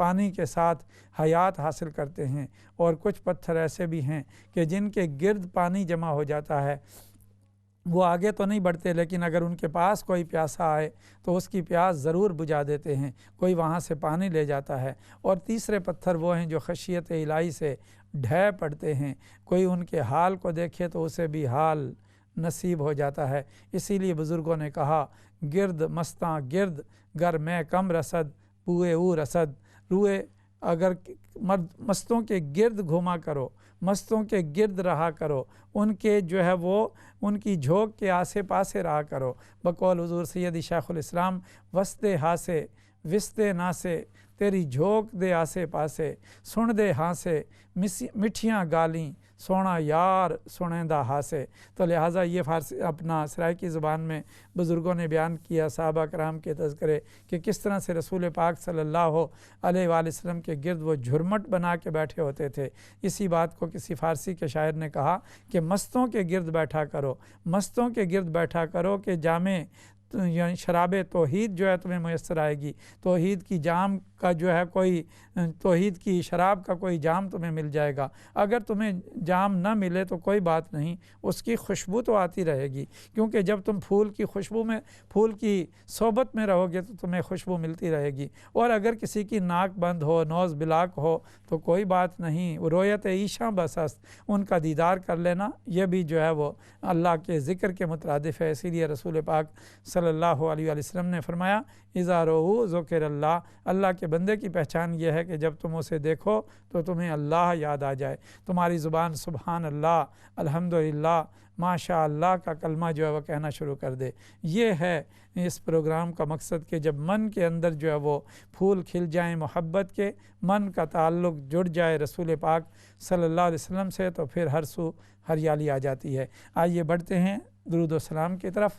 پانی کے ساتھ حیات حاصل کرتے ہیں، اور کچھ پتھر ایسے بھی ہیں کہ جن کے گرد پانی جمع ہو جاتا ہے، وہ آگے تو نہیں بڑھتے لیکن اگر ان کے پاس کوئی پیاسا آئے تو اس کی پیاس ضرور بجھا دیتے ہیں، کوئی وہاں سے پانی لے جاتا ہے۔ اور تیسرے پتھر وہ ہیں جو خشیت الہی سے ڈھہ پڑتے ہیں، کوئی ان کے حال کو دیکھے تو اسے بھی حال نصیب ہو جاتا ہے۔ اسی لیے بزرگوں نے کہا، گرد مستاں گرد گر میں کم رسد پوئے او رسد، روئے اگر مستوں کے گرد گھوما کرو، مستوں کے گرد رہا کرو، ان کے جو ہے وہ ان کی جھوک کے آسے پاسے رہا کرو۔ بقول حضور سیدی شیخ الاسلام، وستے ہاسے وستے ناسے تیری جھوک دے آسے پاسے، سن دے ہاسے مٹھیاں گالیں سونا یار سنیندہ ہاسے۔ تو لہٰذا یہ فارسی اپنا سرائکی زبان میں بزرگوں نے بیان کیا صحابہ کرام کے تذکرے کہ کس طرح سے رسول پاک صلی اللہ علیہ وآلہ وسلم کے گرد وہ جھرمٹ بنا کے بیٹھے ہوتے تھے۔ اسی بات کو کسی فارسی کے شاعر نے کہا کہ مستوں کے گرد بیٹھا کرو، مستوں کے گرد بیٹھا کرو کہ جامع یعنی شراب توحید جو ہے تمہیں میسر آئے گی، توحید کی جام کا جو ہے کوئی توحید کی شراب کا کوئی جام تمہیں مل جائے گا۔ اگر تمہیں جام نہ ملے تو کوئی بات نہیں، اس کی خوشبو تو آتی رہے گی، کیونکہ جب تم پھول کی خوشبو میں پھول کی صحبت میں رہو گے تو تمہیں خوشبو ملتی رہے گی۔ اور اگر کسی کی ناک بند ہو، نوز بلاک ہو تو کوئی بات نہیں، رویت عیشاں بس است، ان کا دیدار کر لینا، یہ بھی جو ہے وہ اللہ کے ذکر کے مترادف ہے۔ اسی لیے رسول پاک صلی اللہ علیہ وآلہ وسلم نے فرمایا، اذا رؤوا ذکر اللہ، اللہ کے بندے کی پہچان یہ ہے کہ جب تم اسے دیکھو تو تمہیں اللہ یاد آ جائے، تمہاری زبان سبحان اللہ، الحمدللہ، ماشاء اللہ کا کلمہ جو ہے وہ کہنا شروع کر دے۔ یہ ہے اس پروگرام کا مقصد کہ جب من کے اندر جو ہے وہ پھول کھل جائیں محبت کے، من کا تعلق جڑ جائے رسول پاک صلی اللہ علیہ وسلم سے، تو پھر ہر سو ہریالی آ جاتی ہے۔ آئیے بڑھتے ہیں درود و سلام کی طرف۔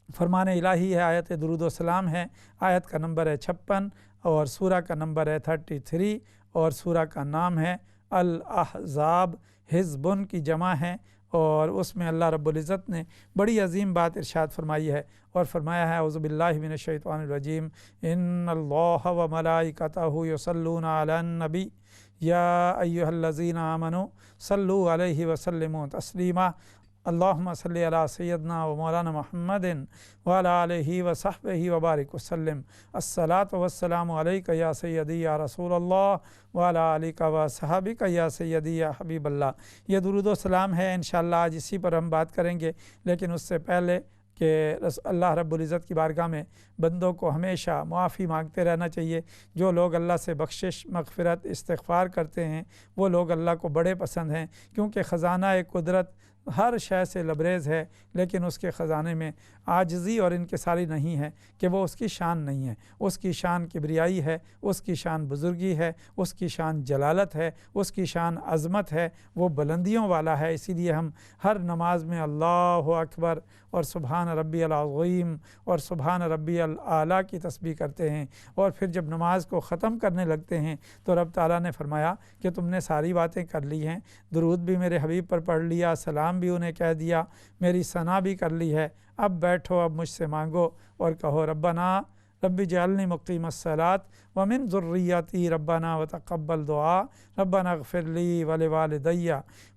فرمان الہی ہے، آیت درود و سلام ہے، آیت کا نمبر ہے 56 اور سورہ کا نمبر ہے 33، اور سورہ کا نام ہے الاحزاب، حزبن کی جمع ہے، اور اس میں اللہ رب العزت نے بڑی عظیم بات ارشاد فرمائی ہے اور فرمایا ہے، اعوذ باللہ من الشیطان الرجیم، ان اللہ و ملائکتہ یصلون علی النبی یا ایھا الذین آمنوا صلوا علیہ وسلموا تسلیما، اللہم صلی علی سیدنا و مولانا محمد وعلی آلہ وصحبہ وبارک وسلم، الصلاۃ والسلام علیک یا سیدی یا رسول اللہ وعلی آلہ وصحبہ یا سیدی یا حبیب اللہ۔ یہ درود و سلام ہے، انشاءاللہ آج اسی پر ہم بات کریں گے، لیکن اس سے پہلے کہ اللہ رب العزت کی بارگاہ میں بندوں کو ہمیشہ معافی مانگتے رہنا چاہیے۔ جو لوگ اللہ سے بخشش، مغفرت، استغفار کرتے ہیں وہ لوگ اللہ کو بڑے پسند ہیں، کیونکہ خزانہ قدرت ہر شے سے لبریز ہے، لیکن اس کے خزانے میں عاجزی اور انکساری نہیں ہے کہ وہ اس کی شان نہیں ہے۔ اس کی شان کبریائی ہے، اس کی شان بزرگی ہے، اس کی شان جلالت ہے، اس کی شان عظمت ہے، وہ بلندیوں والا ہے۔ اسی لیے ہم ہر نماز میں اللہ اکبر اور سبحان ربی العظیم اور سبحان ربی الاعلیٰ کی تسبیح کرتے ہیں، اور پھر جب نماز کو ختم کرنے لگتے ہیں تو رب تعالیٰ نے فرمایا کہ تم نے ساری باتیں کر لی ہیں، درود بھی میرے حبیب پر پڑھ لیا، سلام بھی انہیں کہہ دیا، میری ثنا بھی کر لی ہے، اب بیٹھو، اب مجھ سے مانگو اور کہو ربنا رب اجعلنی مقیم الصلاۃ ومن ذریتی ربنا وتقبل دعا ربنا اغفر لی ولوالدی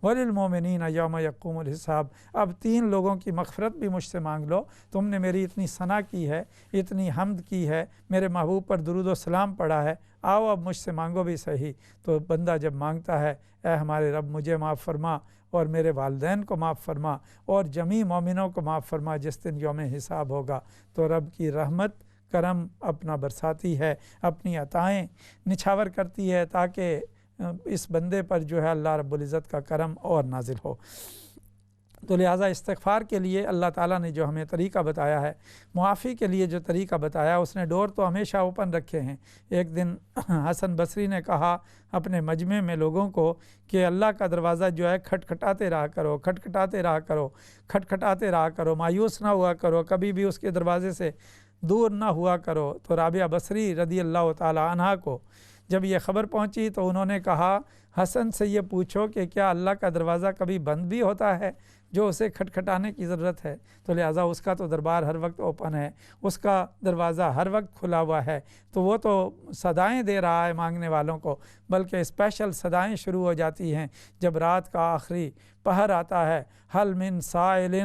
وللمؤمنین یوم یقوم الحساب۔ اب 3 لوگوں کی مغفرت بھی مجھ سے مانگ لو، تم نے میری اتنی ثنا کی ہے، اتنی حمد کی ہے، میرے محبوب پر درود و سلام پڑھا ہے، آؤ اب مجھ سے مانگو بھی صحیح۔ تو بندہ جب مانگتا ہے، اے ہمارے رب مجھے معاف فرما اور میرے والدین کو معاف فرما اور جمیع مومنوں کو معاف فرما جس دن یوم حساب ہوگا، تو رب کی رحمت کرم اپنا برساتی ہے، اپنی عطائیں نچھاور کرتی ہے تاکہ اس بندے پر جو ہے اللہ رب العزت کا کرم اور نازل ہو۔ تو لہٰذا استغفار کے لیے اللہ تعالیٰ نے جو ہمیں طریقہ بتایا ہے، معافی کے لیے جو طریقہ بتایا، اس نے ڈور تو ہمیشہ اوپن رکھے ہیں۔ ایک دن حسن بصری نے کہا اپنے مجمع میں لوگوں کو کہ اللہ کا دروازہ جو ہے کھٹکھٹاتے رہا کرو، کھٹکھٹاتے رہا کرو، کھٹکھٹاتے رہا کرو، مایوس نہ ہوا کرو، کبھی بھی اس کے دروازے سے دور نہ ہوا کرو۔ تو رابعہ بصری رضی اللہ تعالی عنہا کو جب یہ خبر پہنچی تو انہوں نے کہا حسن سے یہ پوچھو کہ کیا اللہ کا دروازہ کبھی بند بھی ہوتا ہے جو اسے کھٹکھٹانے کی ضرورت ہے؟ تو لہٰذا اس کا تو دربار ہر وقت اوپن ہے، اس کا دروازہ ہر وقت کھلا ہوا ہے، تو وہ تو صدائیں دے رہا ہے مانگنے والوں کو، بلکہ اسپیشل صدائیں شروع ہو جاتی ہیں جب رات کا آخری پہر آتا ہے۔ حل من سائل،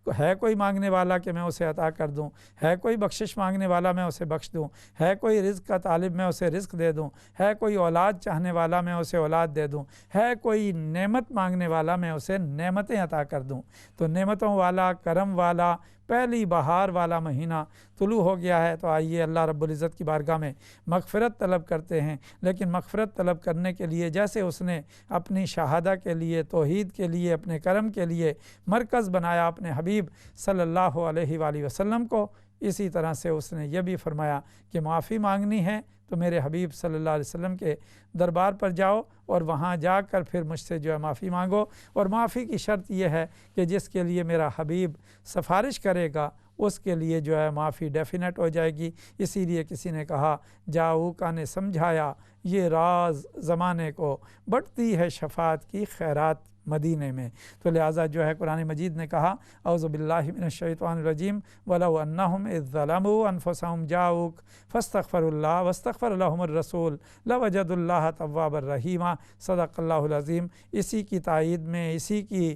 ہے کوئی مانگنے والا کہ میں اسے عطا کر دوں، ہے کوئی بخشش مانگنے والا میں اسے بخش دوں، ہے کوئی رزق کا طالب میں اسے رزق دے دوں، ہے کوئی اولاد چاہنے والا میں اسے اولاد دے دوں، ہے کوئی نعمت مانگنے والا میں اسے نعمتیں عطا کر دوں۔ تو نعمتوں والا، کرم والا، پہلی بہار والا مہینہ طلوع ہو گیا ہے، تو آئیے اللہ رب العزت کی بارگاہ میں مغفرت طلب کرتے ہیں۔ لیکن مغفرت طلب کرنے کے لیے جیسے اس نے اپنی شہادہ کے لیے، توحید کے لیے، اپنے کرم کے لیے مرکز بنایا اپنے حبیب صلی اللہ علیہ وآلہ وسلم کو، اسی طرح سے اس نے یہ بھی فرمایا کہ معافی مانگنی ہے تو میرے حبیب صلی اللہ علیہ وسلم کے دربار پر جاؤ اور وہاں جا کر پھر مجھ سے جو ہے معافی مانگو، اور معافی کی شرط یہ ہے کہ جس کے لیے میرا حبیب سفارش کرے گا اس کے لیے جو ہے معافی ڈیفینیٹ ہو جائے گی۔ اسی لیے کسی نے کہا، جاؤکا نے سمجھایا یہ راز زمانے کو، بڑھتی ہے شفاعت کی خیرات مدینے میں۔ تو لہٰذا جو ہے قرآن مجید نے کہا، اعوذ باللہ من الشیطان الرجیم، وَلَوْ أَنَّهُمْ إِذ ظَّلَمُوا أَنفُسَهُمْ جَاءُوكَ فَاسْتَغْفَرُوا اللَّهَ وَاسْتَغْفَرَ لَهُمُ الرَّسُولُ لَوَجَدُوا اللَّهَ تَوَّابًا رَحِيمًا۔ صدق اللہ العظیم۔ اسی کی تائید میں، اسی کی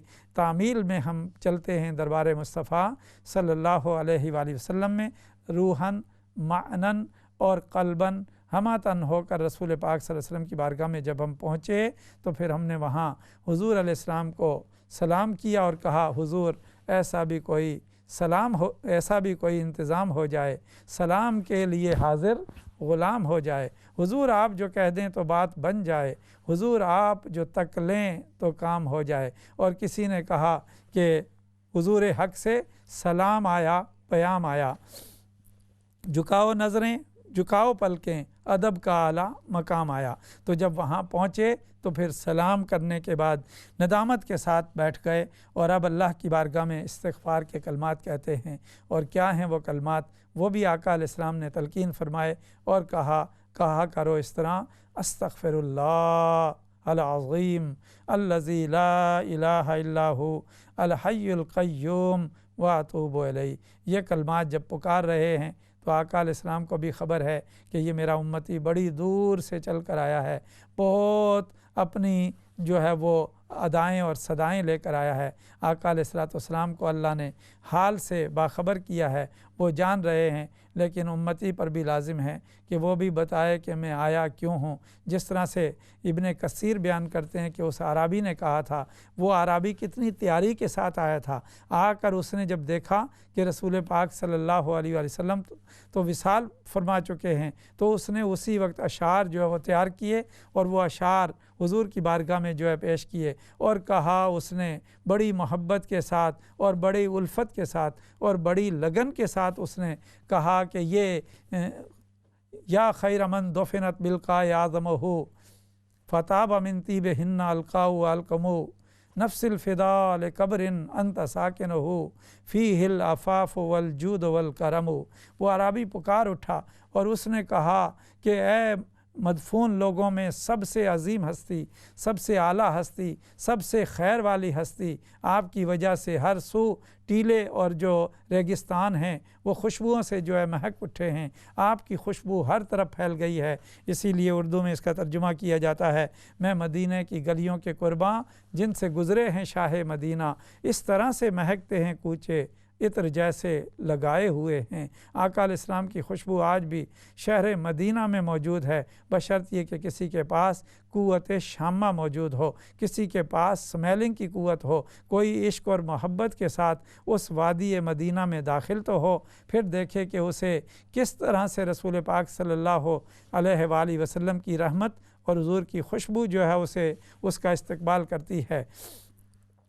تعمیل میں ہم چلتے ہیں دربار مصطفیٰ صلی اللہ علیہ وآلہ وسلم میں، روحاً، معناً اور قلباً ہماتن ہو کر رسول پاک صلی اللہ علیہ وسلم کی بارگاہ میں جب ہم پہنچے تو پھر ہم نے وہاں حضور علیہ السلام کو سلام کیا اور کہا، حضور ایسا بھی کوئی انتظام ہو جائے، سلام کے لیے حاضر غلام ہو جائے، حضور آپ جو کہہ دیں تو بات بن جائے، حضور آپ جو تک لیں تو کام ہو جائے۔ اور کسی نے کہا کہ حضور حق سے سلام آیا، پیام آیا، جھکاؤ نظریں، جھکاؤ پلکیں، ادب کا اعلیٰ مقام آیا۔ تو جب وہاں پہنچے تو پھر سلام کرنے کے بعد ندامت کے ساتھ بیٹھ گئے، اور اب اللہ کی بارگاہ میں استغفار کے کلمات کہتے ہیں۔ اور کیا ہیں وہ کلمات؟ وہ بھی آقا علیہ السلام نے تلقین فرمائے اور کہا کرو اس طرح، استغفر اللہ العظیم الذی لا الہ الا ھو الحی القیوم واتوب الیہ۔ یہ کلمات جب پکار رہے ہیں تو آقا علیہ السلام کو بھی خبر ہے کہ یہ میرا امتی بڑی دور سے چل کر آیا ہے، بہت اپنی جو ہے وہ ادائیں اور صدائیں لے کر آیا ہے۔ آقا علیہ السلام کو اللہ نے حال سے باخبر کیا ہے، وہ جان رہے ہیں، لیکن امتی پر بھی لازم ہے کہ وہ بھی بتائے کہ میں آیا کیوں ہوں۔ جس طرح سے ابن کثیر بیان کرتے ہیں کہ اس عرابی نے کہا تھا، وہ عرابی کتنی تیاری کے ساتھ آیا تھا، آ کر اس نے جب دیکھا کہ رسول پاک صلی اللہ علیہ وآلہ وسلم تو وصال فرما چکے ہیں، تو اس نے اسی وقت اشعار جو ہے وہ تیار کیے اور وہ اشعار حضور کی بارگاہ میں جو ہے پیش کیے، اور کہا اس نے بڑی محبت کے ساتھ اور بڑی الفت کے ساتھ اور بڑی لگن کے ساتھ اس نے کہا کہ یہ یا خیر من دفنت بالقاء اعظمہ فتاب من طیبہن القاء القمو نفس الفداء لقبر انت ساکنہ فیہ العفاف والجود والکرم۔ وہ عرابی پکار اٹھا اور اس نے کہا کہ اے مدفون لوگوں میں سب سے عظیم ہستی، سب سے اعلیٰ ہستی، سب سے خیر والی ہستی، آپ کی وجہ سے ہر سو ٹیلے اور جو ریگستان ہیں وہ خوشبوؤں سے جو ہے مہک اٹھے ہیں، آپ کی خوشبو ہر طرف پھیل گئی ہے۔ اسی لیے اردو میں اس کا ترجمہ کیا جاتا ہے، میں مدینہ کی گلیوں کے قرباں جن سے گزرے ہیں شاہ مدینہ، اس طرح سے مہکتے ہیں کوچے عطر جیسے لگائے ہوئے ہیں۔ آقا علیہ السلام کی خوشبو آج بھی شہر مدینہ میں موجود ہے، بشرط یہ کہ کسی کے پاس قوت شامہ موجود ہو، کسی کے پاس سمیلنگ کی قوت ہو، کوئی عشق اور محبت کے ساتھ اس وادی مدینہ میں داخل تو ہو، پھر دیکھے کہ اسے کس طرح سے رسول پاک صلی اللہ علیہ وآلہ وسلم کی رحمت اور حضور کی خوشبو جو ہے اسے اس کا استقبال کرتی ہے۔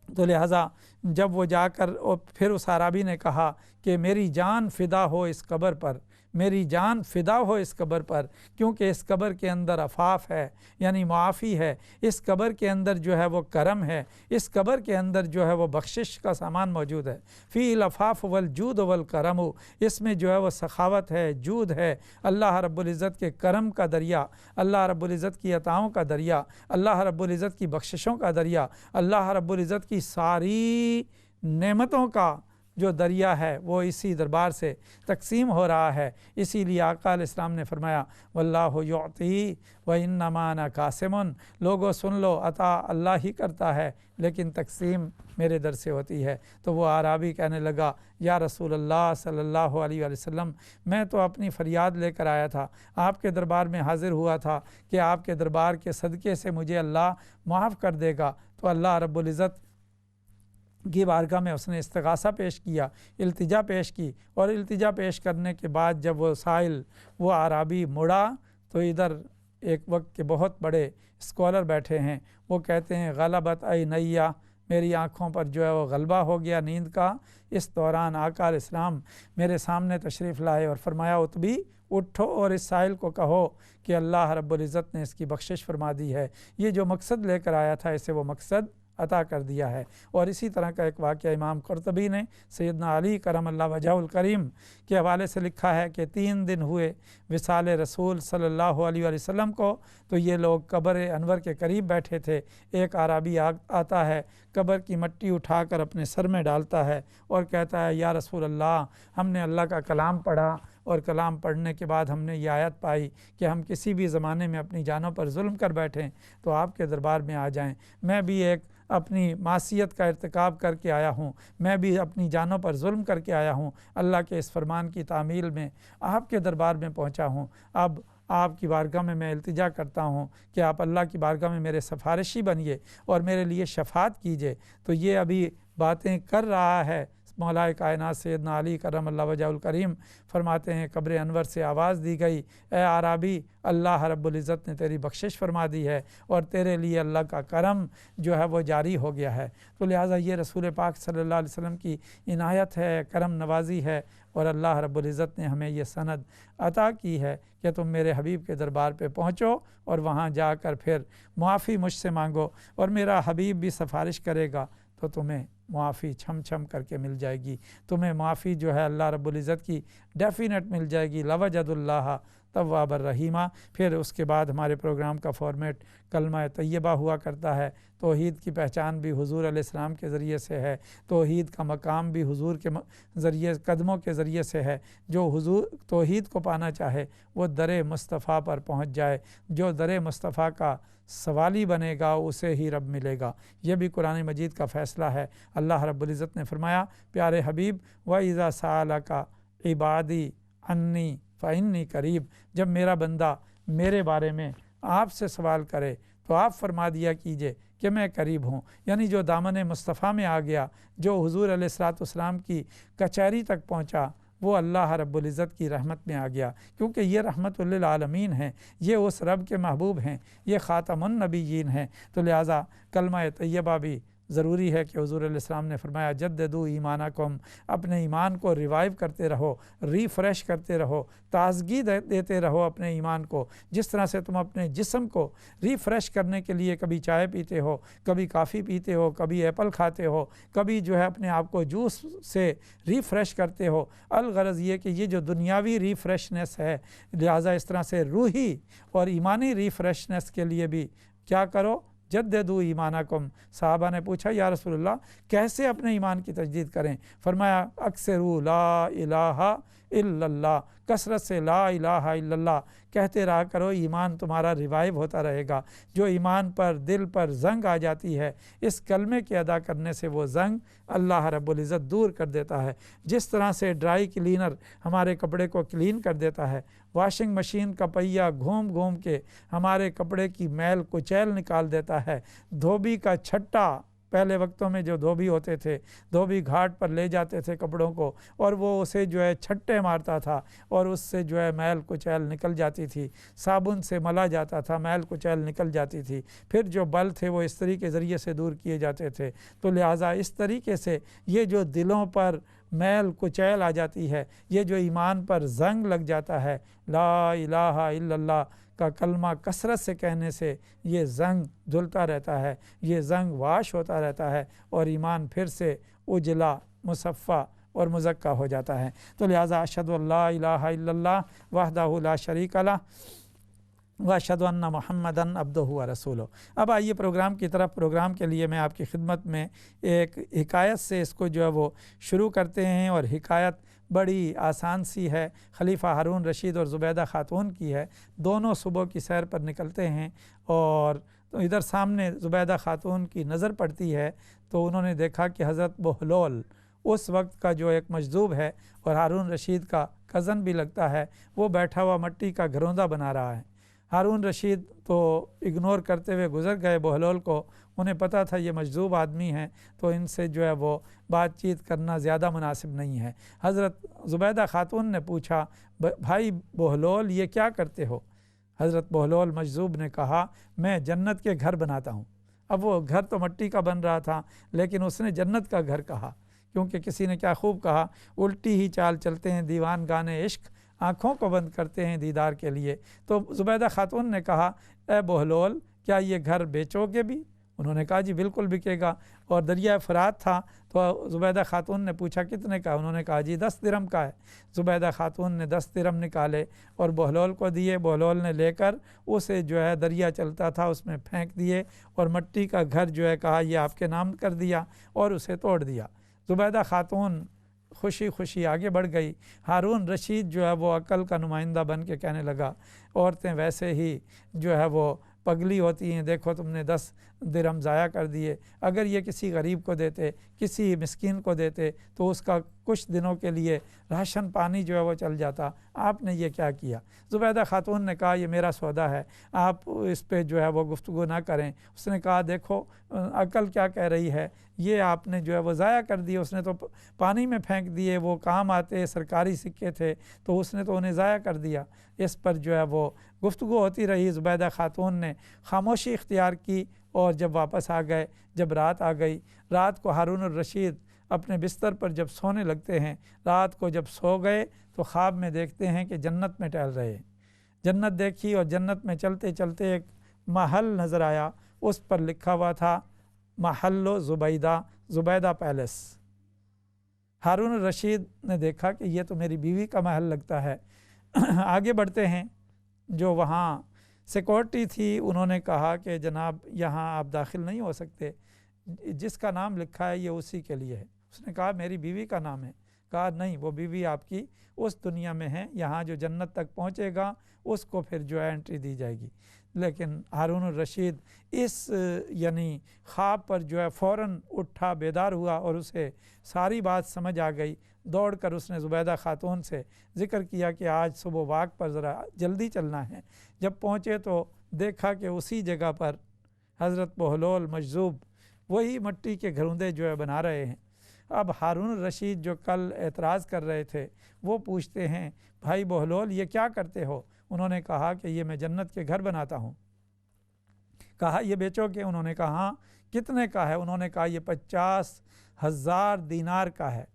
تو لہٰذا جب وہ جا کر اور پھر اس عرابی نے کہا کہ میری جان فدا ہو اس قبر پر، میری جان فدا ہو اس قبر پر، کیونکہ اس قبر کے اندر عفاف ہے یعنی معافی ہے، اس قبر کے اندر جو ہے وہ کرم ہے، اس قبر کے اندر جو ہے وہ بخشش کا سامان موجود ہے۔ فی العفاف والجود والکرم، اس میں جو ہے وہ سخاوت ہے، جود ہے، اللہ رب العزت کے کرم کا دریا، اللہ رب العزت کی عطاؤں کا دریا، اللہ رب العزت کی بخششوں کا دریا، اللہ رب العزت کی ساری نعمتوں کا جو دریا ہے وہ اسی دربار سے تقسیم ہو رہا ہے۔ اسی لیے آقا علیہ السلام نے فرمایا واللہ یعطی وانما انا قاسم، لوگوں سن لو، عطا اللہ ہی کرتا ہے لیکن تقسیم میرے در سے ہوتی ہے۔ تو وہ اعرابی کہنے لگا یا رسول اللہ صلی اللہ علیہ وآلہ وسلم، میں تو اپنی فریاد لے کر آیا تھا، آپ کے دربار میں حاضر ہوا تھا کہ آپ کے دربار کے صدقے سے مجھے اللہ معاف کر دے گا۔ تو اللہ رب العزت کی بارگاہ میں اس نے استغاثہ پیش کیا، التجا پیش کی، اور التجا پیش کرنے کے بعد جب وہ سائل وہ اعرابی مڑا تو ادھر ایک وقت کے بہت بڑے اسکالر بیٹھے ہیں، وہ کہتے ہیں غلبت عینیا، میری آنکھوں پر جو ہے وہ غلبہ ہو گیا نیند کا۔ اس دوران آقا علیہ السلام میرے سامنے تشریف لائے اور فرمایا اتبی اٹھو اور اس سائل کو کہو کہ اللہ رب العزت نے اس کی بخشش فرما دی ہے، یہ جو مقصد لے کر آیا تھا اسے وہ مقصد عطا کر دیا ہے۔ اور اسی طرح کا ایک واقعہ امام قرطبی نے سیدنا علی کرم اللہ وجہہ الکریم کے حوالے سے لکھا ہے کہ 3 دن ہوئے وصال رسول صلی اللہ علیہ وآلہ وسلم کو، تو یہ لوگ قبر انور کے قریب بیٹھے تھے۔ ایک اعرابی آتا ہے، قبر کی مٹی اٹھا کر اپنے سر میں ڈالتا ہے اور کہتا ہے یا رسول اللہ، ہم نے اللہ کا کلام پڑھا اور کلام پڑھنے کے بعد ہم نے یہ آیت پائی کہ ہم کسی بھی زمانے میں اپنی جانوں پر ظلم کر بیٹھیں تو آپ کے دربار میں آ جائیں، میں بھی ایک اپنی معصیت کا ارتکاب کر کے آیا ہوں، میں بھی اپنی جانوں پر ظلم کر کے آیا ہوں، اللہ کے اس فرمان کی تعمیل میں آپ کے دربار میں پہنچا ہوں۔ اب آپ کی بارگاہ میں التجا کرتا ہوں کہ آپ اللہ کی بارگاہ میں میرے سفارشی بنیے اور میرے لیے شفاعت کیجیے۔ تو یہ ابھی باتیں کر رہا ہے مولا کائنات سیدنا علی کرم اللہ وجہہ الکریم، فرماتے ہیں قبر انور سے آواز دی گئی اے اعرابی، اللہ رب العزت نے تیری بخشش فرما دی ہے اور تیرے لیے اللہ کا کرم جو ہے وہ جاری ہو گیا ہے۔ تو لہٰذا یہ رسول پاک صلی اللہ علیہ وسلم کی عنایت ہے، کرم نوازی ہے، اور اللہ رب العزت نے ہمیں یہ سند عطا کی ہے کہ تم میرے حبیب کے دربار پہ پہنچو اور وہاں جا کر پھر معافی مجھ سے مانگو، اور میرا حبیب بھی سفارش کرے گا تو تمہیں معافی چھم چھم کر کے مل جائے گی، تمہیں معافی جو ہے اللہ رب العزت کی ڈیفینیٹ مل جائے گی۔ لوجد اللہ تواب الرحیمہ۔ پھر اس کے بعد ہمارے پروگرام کا فارمیٹ کلمہ طیبہ ہوا کرتا ہے۔ توحید کی پہچان بھی حضور علیہ السلام کے ذریعے سے ہے، توحید کا مقام بھی حضور کے ذریعے قدموں کے ذریعے سے ہے۔ جو حضور توحید کو پانا چاہے وہ در مصطفیٰ پر پہنچ جائے، جو در مصطفیٰ کا سوالی بنے گا اسے ہی رب ملے گا۔ یہ بھی قرآن مجید کا فیصلہ ہے۔ اللہ رب العزت نے فرمایا پیارے حبیب وَإِذَا سَأَلَكَ عِبَادِي عَنِّي فَإِنِّي قریب، جب میرا بندہ میرے بارے میں آپ سے سوال کرے تو آپ فرما دیا کیجئے کہ میں قریب ہوں۔ یعنی جو دامن مصطفیٰ میں آ گیا، جو حضور علیہ السلام کی کچہری تک پہنچا، وہ اللہ رب العزت کی رحمت میں آ گیا، کیونکہ یہ رحمت للعالمین ہیں، یہ اس رب کے محبوب ہیں، یہ خاتم النبیین ہیں۔ تو لہٰذا کلمہ طیبہ بھی ضروری ہے کہ حضور علیہ السلام نے فرمایا جددوا ایمانکم، اپنے ایمان کو ریوائیو کرتے رہو، ریفریش کرتے رہو، تازگی دیتے رہو اپنے ایمان کو۔ جس طرح سے تم اپنے جسم کو ریفریش کرنے کے لیے کبھی چائے پیتے ہو، کبھی کافی پیتے ہو، کبھی ایپل کھاتے ہو، کبھی جو ہے اپنے آپ کو جوس سے ریفریش کرتے ہو، الغرض یہ کہ یہ جو دنیاوی ریفریشنس ہے، لہٰذا اس طرح سے روحی اور ایمانی ریفریشنس کے لیے بھی کیا کرو، جددوا ایمانکم۔ صحابہ نے پوچھا یا رسول اللہ کیسے اپنے ایمان کی تجدید کریں؟ فرمایا اکثروا لا الہ الا اللہ، کثرت سے لا الہ الا اللہ کہتے رہا کرو، ایمان تمہارا ریوائیو ہوتا رہے گا۔ جو ایمان پر دل پر زنگ آ جاتی ہے، اس کلمے کے ادا کرنے سے وہ زنگ اللہ رب العزت دور کر دیتا ہے۔ جس طرح سے ڈرائی کلینر ہمارے کپڑے کو کلین کر دیتا ہے، واشنگ مشین کا پہیہ گھوم گھوم کے ہمارے کپڑے کی میل کچیل نکال دیتا ہے، دھوبی کا چھٹا پہلے وقتوں میں جو دھوبی ہوتے تھے، دھوبی گھاٹ پر لے جاتے تھے کپڑوں کو اور وہ اسے جو ہے چھٹے مارتا تھا اور اس سے جو ہے میل کچیل نکل جاتی تھی، صابن سے ملا جاتا تھا، میل کچیل نکل جاتی تھی، پھر جو بل تھے وہ استری کے ذریعے سے دور کیے جاتے تھے۔ تو لہٰذا اس طریقے سے یہ جو دلوں پر میل کچیل آ جاتی ہے، یہ جو ایمان پر زنگ لگ جاتا ہے، لا الہ الا اللہ کا کلمہ کثرت سے کہنے سے یہ زنگ دھلتا رہتا ہے، یہ زنگ واش ہوتا رہتا ہے اور ایمان پھر سے اجلا مصفہ اور مزکہ ہو جاتا ہے۔ تو لہٰذا اشہد ان لا الہ الا اللہ وحدہ لا شریک لہ واشہد ان محمدً عبدہ ورسولہ۔ اب آئیے پروگرام کی طرف۔ پروگرام کے لیے میں آپ کی خدمت میں ایک حکایت سے اس کو جو ہے وہ شروع کرتے ہیں، اور حکایت بڑی آسان سی ہے، خلیفہ ہارون رشید اور زبیدہ خاتون کی ہے۔ دونوں صبح کی سیر پر نکلتے ہیں اور ادھر سامنے زبیدہ خاتون کی نظر پڑتی ہے تو انہوں نے دیکھا کہ حضرت بہلول اس وقت کا جو ایک مجذوب ہے اور ہارون رشید کا کزن بھی لگتا ہے، وہ بیٹھا ہوا مٹی کا گھروندا بنا رہا ہے۔ ہارون رشید تو اگنور کرتے ہوئے گزر گئے بہلول کو، انہیں پتہ تھا یہ مجذوب آدمی ہیں تو ان سے جو ہے وہ بات چیت کرنا زیادہ مناسب نہیں ہے۔ حضرت زبیدہ خاتون نے پوچھا، بھائی بہلول یہ کیا کرتے ہو؟ حضرت بہلول مجذوب نے کہا، میں جنت کے گھر بناتا ہوں۔ اب وہ گھر تو مٹی کا بن رہا تھا لیکن اس نے جنت کا گھر کہا، کیونکہ کسی نے کیا خوب کہا، الٹی ہی چال چلتے ہیں دیوان گانے عشق، آنکھوں کو بند کرتے ہیں دیدار کے لیے۔ تو زبیدہ خاتون نے کہا، اے بہلول کیا یہ گھر بیچو گے بھی؟ انہوں نے کہا جی بالکل بکے گا۔ اور دریائے فرات تھا تو زبیدہ خاتون نے پوچھا کتنے کا؟ انہوں نے کہا جی 10 درم کا ہے۔ زبیدہ خاتون نے 10 درم نکالے اور بہلول کو دیے۔ بہلول نے لے کر اسے جو ہے دریا چلتا تھا اس میں پھینک دیے اور مٹی کا گھر جو ہے کہا یہ آپ کے نام کر دیا اور اسے توڑ دیا۔ زبیدہ خاتون خوشی خوشی آگے بڑھ گئی۔ ہارون رشید جو ہے وہ عقل کا نمائندہ بن کے کہنے لگا، عورتیں ویسے ہی جو ہے وہ پگلی ہوتی ہیں، دیکھو تم نے 10 درہم ضائع کر دیے، اگر یہ کسی غریب کو دیتے، کسی مسکین کو دیتے تو اس کا کچھ دنوں کے لیے راشن پانی جو ہے وہ چل جاتا، آپ نے یہ کیا کیا؟ زبیدہ خاتون نے کہا یہ میرا سودا ہے، آپ اس پہ جو ہے وہ گفتگو نہ کریں۔ اس نے کہا دیکھو عقل کیا کہہ رہی ہے، یہ آپ نے جو ہے وہ ضائع کر دیے، اس نے تو پانی میں پھینک دیے، وہ کام آتے سرکاری سکے تھے تو اس نے تو انہیں ضائع کر دیا۔ اس پر جو ہے وہ گفتگو ہوتی رہی۔ زبیدہ خاتون نے خاموشی اختیار کی اور جب واپس آ گئے، جب رات آ گئی، رات کو ہارون الرشید اپنے بستر پر جب سونے لگتے ہیں، رات کو جب سو گئے تو خواب میں دیکھتے ہیں کہ جنت میں ٹہل رہے ہیں۔ جنت دیکھی اور جنت میں چلتے چلتے ایک محل نظر آیا، اس پر لکھا ہوا تھا محل زبیدہ، زبیدہ پیلس۔ ہارون الرشید نے دیکھا کہ یہ تو میری بیوی کا محل لگتا ہے۔ آگے بڑھتے ہیں، جو وہاں سیکورٹی تھی انہوں نے کہا کہ جناب یہاں آپ داخل نہیں ہو سکتے، جس کا نام لکھا ہے یہ اسی کے لیے ہے۔ اس نے کہا میری بیوی کا نام ہے۔ کہا نہیں، وہ بیوی آپ کی اس دنیا میں ہے، یہاں جو جنت تک پہنچے گا اس کو پھر جو ہے انٹری دی جائے گی۔ لیکن ہارون الرشید اس یعنی خواب پر جو ہے فوراً اٹھا، بیدار ہوا اور اسے ساری بات سمجھ آ گئی۔ دوڑ کر اس نے زبیدہ خاتون سے ذکر کیا کہ آج صبح واک پر ذرا جلدی چلنا ہے۔ جب پہنچے تو دیکھا کہ اسی جگہ پر حضرت بہلول مجذوب وہی مٹی کے گھروندے جو ہے بنا رہے ہیں۔ اب ہارون الرشید جو کل اعتراض کر رہے تھے وہ پوچھتے ہیں بھائی بہلول یہ کیا کرتے ہو؟ انہوں نے کہا کہ یہ میں جنت کے گھر بناتا ہوں۔ کہا یہ بیچو گے؟ انہوں نے کہا ہاں۔ کتنے کا ہے؟ انہوں نے کہا یہ 50,000 دینار کا ہے۔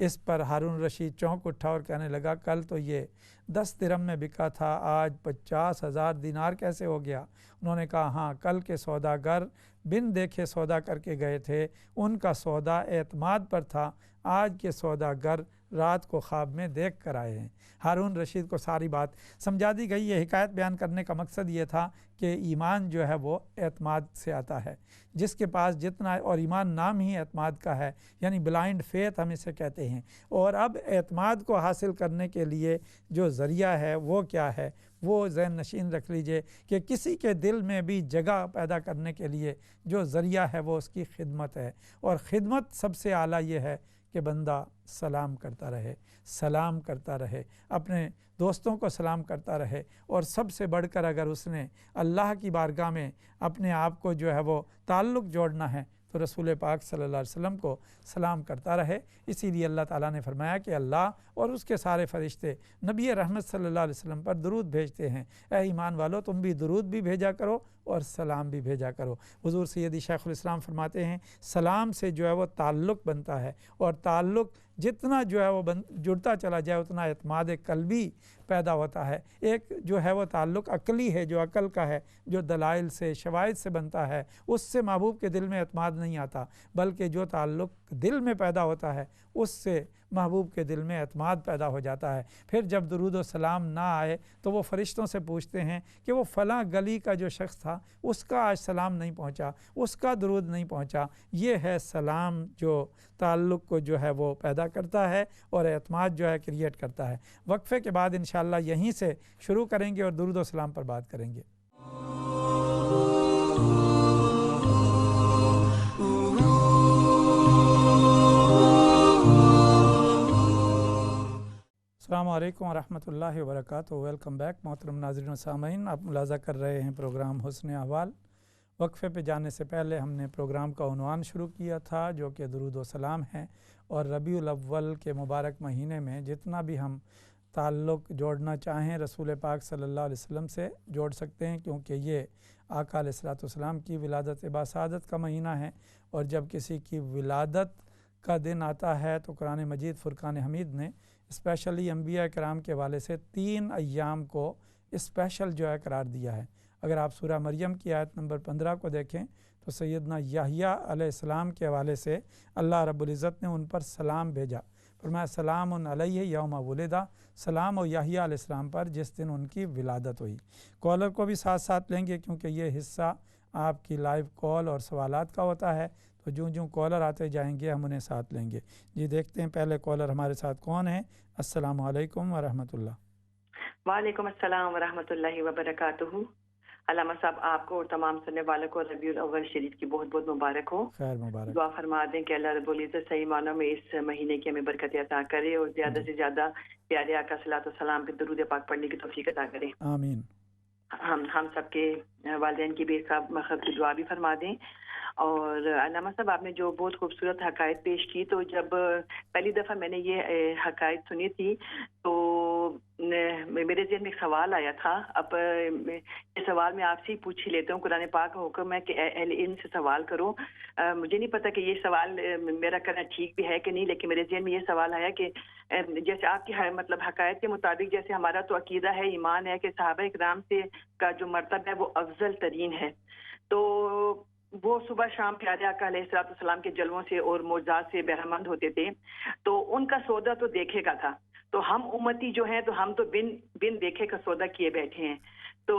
اس پر ہارون رشید چونک اٹھا اور کہنے لگا کل تو یہ 10 درہم میں بکا تھا، آج 50,000 دینار کیسے ہو گیا؟ انہوں نے کہا ہاں، کل کے سوداگر بن دیکھے سودا کر کے گئے تھے، ان کا سودا اعتماد پر تھا، آج کے سوداگر رات کو خواب میں دیکھ کر آئے ہیں۔ ہارون رشید کو ساری بات سمجھا دی گئی۔ یہ حکایت بیان کرنے کا مقصد یہ تھا کہ ایمان جو ہے وہ اعتماد سے آتا ہے، جس کے پاس جتنا، اور ایمان نام ہی اعتماد کا ہے، یعنی بلائنڈ فیتھ ہم اسے کہتے ہیں۔ اور اب اعتماد کو حاصل کرنے کے لیے جو ذریعہ ہے وہ کیا ہے، وہ ذہن نشین رکھ لیجئے کہ کسی کے دل میں بھی جگہ پیدا کرنے کے لیے جو ذریعہ ہے وہ اس کی خدمت ہے، اور خدمت سب سے اعلیٰ یہ ہے کہ بندہ سلام کرتا رہے، سلام کرتا رہے، اپنے دوستوں کو سلام کرتا رہے، اور سب سے بڑھ کر اگر اس نے اللہ کی بارگاہ میں اپنے آپ کو جو ہے وہ تعلق جوڑنا ہے تو رسول پاک صلی اللہ علیہ وسلم کو سلام کرتا رہے۔ اسی لیے اللہ تعالیٰ نے فرمایا کہ اللہ اور اس کے سارے فرشتے نبی رحمت صلی اللہ علیہ وسلم پر درود بھیجتے ہیں، اے ایمان والو تم بھی درود بھی بھیجا کرو اور سلام بھی بھیجا کرو۔ حضور سیدی شیخ الاسلام فرماتے ہیں سلام سے جو ہے وہ تعلق بنتا ہے، اور تعلق جتنا جو ہے وہ جڑتا چلا جائے اتنا اعتماد قلبی پیدا ہوتا ہے۔ ایک جو ہے وہ تعلق عقلی ہے، جو عقل کا ہے، جو دلائل سے شواہد سے بنتا ہے، اس سے محبوب کے دل میں اعتماد نہیں آتا، بلکہ جو تعلق دل میں پیدا ہوتا ہے اس سے محبوب کے دل میں اعتماد پیدا ہو جاتا ہے۔ پھر جب درود و سلام نہ آئے تو وہ فرشتوں سے پوچھتے ہیں کہ وہ فلاں گلی کا جو شخص تھا اس کا آج سلام نہیں پہنچا، اس کا درود نہیں پہنچا۔ یہ ہے سلام جو تعلق کو جو ہے وہ پیدا کرتا ہے اور اعتماد جو ہے کریٹ کرتا ہے۔ وقفے کے بعد انشاءاللہ یہیں سے شروع کریں گے اور درود و سلام پر بات کریں گے۔ السلام علیکم ورحمۃ اللہ وبرکاتہ۔ ویلکم بیک محترم ناظرین و سامعین، آپ ملاحظہ کر رہے ہیں پروگرام حسن احوال۔ وقفے پہ جانے سے پہلے ہم نے پروگرام کا عنوان شروع کیا تھا جو کہ درود و سلام ہے، اور ربیع الاول کے مبارک مہینے میں جتنا بھی ہم تعلق جوڑنا چاہیں رسول پاک صلی اللہ علیہ وسلم سے جوڑ سکتے ہیں، کیونکہ یہ آقا علیہ الصلوۃ والسلام کی ولادت باسعادت کا مہینہ ہے، اور جب کسی کی ولادت کا دن آتا ہے تو قرآن مجید فرقان حمید نے اسپیشلی انبیاء کرام کے حوالے سے 3 ایام کو اسپیشل جو ہے قرار دیا ہے۔ اگر آپ سورہ مریم کی آیت نمبر 15 کو دیکھیں تو سیدنا یحییٰ علیہ السلام کے حوالے سے اللہ رب العزت نے ان پر سلام بھیجا، فرمایا سلام علیہ یوم ولدہ، سلام و یحییٰ علیہ السلام پر جس دن ان کی ولادت ہوئی۔ کالر کو بھی ساتھ ساتھ لیں گے کیونکہ یہ حصہ آپ کی لائیو کال اور سوالات کا ہوتا ہے، تو جوں کالر آتے جائیں گے ہم انہیں ساتھ لیں گے۔ جی دیکھتے ہیں پہلے کالر ہمارے ساتھ کون ہیں۔ السلام علیکم ورحمۃ اللہ۔ وعلیکم السلام ورحمۃ اللہ وبرکاتہ۔ علامہ صاحب آپ کو اور تمام سننے والوں کو ربیع الاول شریف کی بہت بہت مبارک ہو۔ خیر مبارک۔ دعا فرما دیں کہ اللہ رب العزت صحیح معنوں میں اس مہینے کی ہمیں برکت عطا کرے اور زیادہ سے زیادہ پیارے آقا صلی اللہ علیہ وسلم پہ درود پاک پڑھنے کی توفیق عطا کرے۔ آمین۔ ہم سب کے والدین کی بے حساب مغفرت کی دعا بھی فرما دیں۔ اور علامہ صاحب آپ نے جو بہت خوبصورت حقائق پیش کی، تو جب پہلی دفعہ میں نے یہ حقائق سنی تھی تو میرے ذہن میں ایک سوال آیا تھا۔ اب یہ سوال میں آپ سے ہی پوچھ ہی لیتا ہوں، قرآن پاک کا حکم ہے کہ اہل علم سے سوال کرو۔ مجھے نہیں پتا کہ یہ سوال میرا کرنا ٹھیک بھی ہے کہ نہیں، لیکن میرے ذہن میں یہ سوال آیا کہ جیسے آپ کی مطلب حقائق کے مطابق جیسے ہمارا تو عقیدہ ہے، ایمان ہے کہ صحابہ کرام سے کا جو مرتبہ ہے وہ افضل ترین ہے، تو وہ صبح شام پیارے آقا علیہ الصلوۃ والسلام کے جلووں سے اور معجزات سے بہرمند ہوتے تھے، تو ان کا سودا تو دیکھے کا تھا، تو ہم امتی جو ہیں تو ہم تو بن دیکھے کا سودا کیے بیٹھے ہیں۔ تو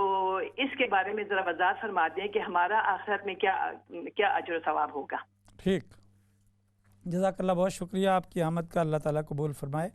اس کے بارے میں ذرا وضاحت فرما دیں کہ ہمارا آخرت میں کیا اجر و ثواب ہوگا۔ ٹھیک، جزاک اللہ، بہت شکریہ آپ کی آمد کا، اللہ تعالیٰ قبول فرمائے۔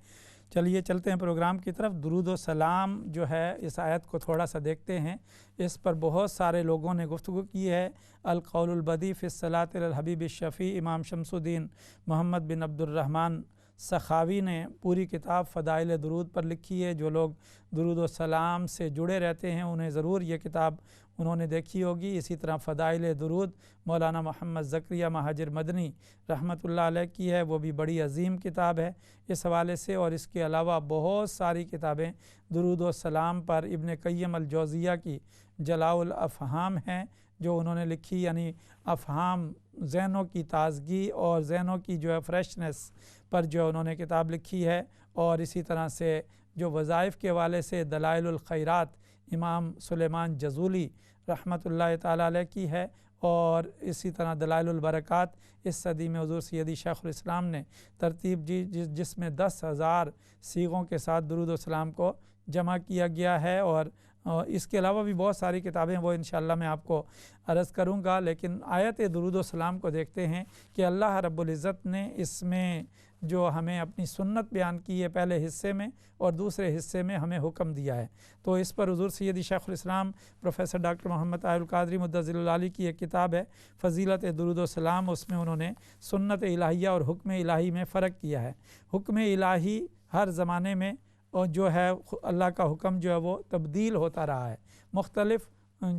چلیے چلتے ہیں پروگرام کی طرف۔ درود و سلام جو ہے اس آیت کو تھوڑا سا دیکھتے ہیں، اس پر بہت سارے لوگوں نے گفتگو کی ہے۔ القول البدیع فی الصلاۃ علی الحبیب الشفیع، امام شمس الدین محمد بن عبد الرحمن سخاوی نے پوری کتاب فضائل درود پر لکھی ہے۔ جو لوگ درود و سلام سے جڑے رہتے ہیں انہیں ضرور یہ کتاب انہوں نے دیکھی ہوگی۔ اسی طرح فضائل درود مولانا محمد زکریا مہاجر مدنی رحمۃ اللہ علیہ کی ہے، وہ بھی بڑی عظیم کتاب ہے اس حوالے سے۔ اور اس کے علاوہ بہت ساری کتابیں درود و سلام پر ابن قیم الجوزیہ کی جلاء الافہام ہیں جو انہوں نے لکھی، یعنی افہام ذہنوں کی تازگی اور ذہنوں کی جو ہے فریشنس پر جو انہوں نے کتاب لکھی ہے۔ اور اسی طرح سے جو وظائف کے حوالے سے دلائل الخیرات امام سلیمان جزولی رحمۃ اللہ تعالیٰ علیہ کی ہے، اور اسی طرح دلائل البرکات اس صدی میں حضور سیدی شیخ الاسلام نے ترتیب جس میں 10,000 صیغوں کے ساتھ درود و سلام کو جمع کیا گیا ہے، اور اور اس کے علاوہ بھی بہت ساری کتابیں وہ انشاءاللہ میں آپ کو عرض کروں گا، لیکن آیت درود و سلام کو دیکھتے ہیں کہ اللہ رب العزت نے اس میں جو ہمیں اپنی سنت بیان کی ہے پہلے حصے میں، اور دوسرے حصے میں ہمیں حکم دیا ہے۔ تو اس پر حضور سیدی شیخ الاسلام پروفیسر ڈاکٹر محمد طاہر القادری مدظل العالی کی ایک کتاب ہے فضیلت درود و سلام، اس میں انہوں نے سنت الہیہ اور حکم الہی میں فرق کیا ہے۔ حکم الہی ہر زمانے میں اور جو ہے اللہ کا حکم جو ہے وہ تبدیل ہوتا رہا ہے، مختلف